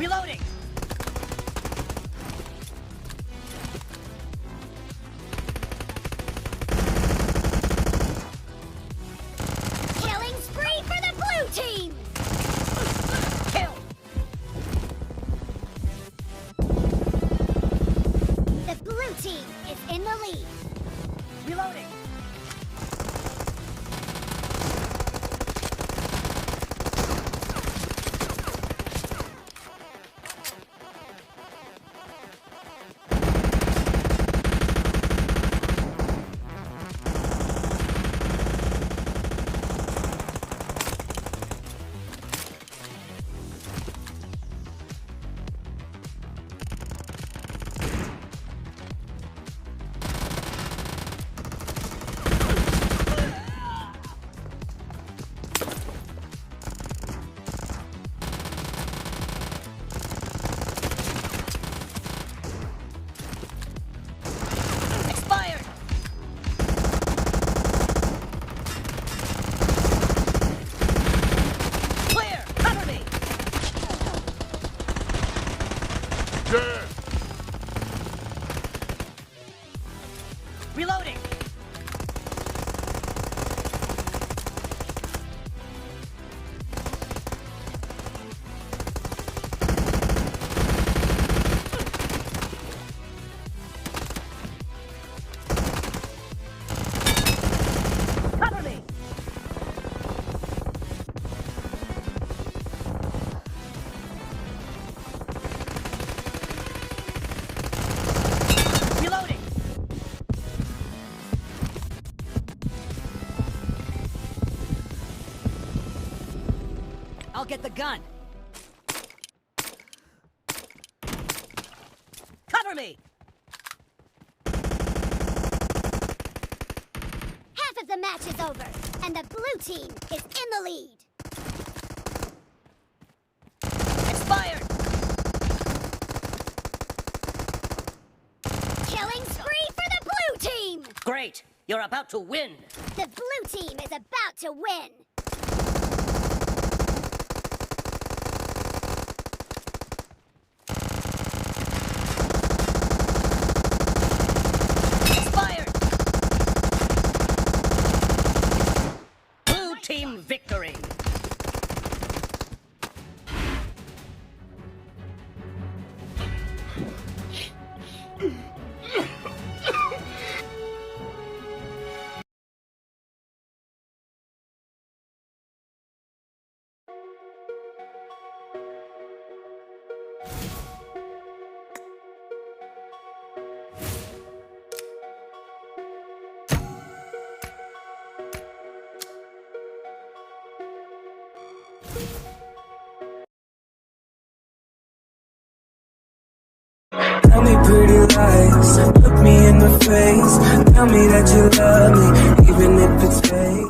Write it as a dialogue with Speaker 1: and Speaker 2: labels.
Speaker 1: Reloading!
Speaker 2: Killing spree for the blue team!
Speaker 1: Kill!
Speaker 2: The blue team is in the lead.
Speaker 1: Reloading! Expired! Clear! Cover me!
Speaker 3: Dead!
Speaker 1: Reloading! Cover me! Reloading! I'll get the gun. Cover me!
Speaker 2: Half of the match is over, and the blue team is in the lead.
Speaker 1: Expired!
Speaker 2: Killing spree for the blue team!
Speaker 1: Great! You're about to win!
Speaker 2: The blue team is about to win.
Speaker 1: Expired! Blue team victory!
Speaker 4: Tell me pretty lies, look me in the face. Tell me that you love me, even if it's fake.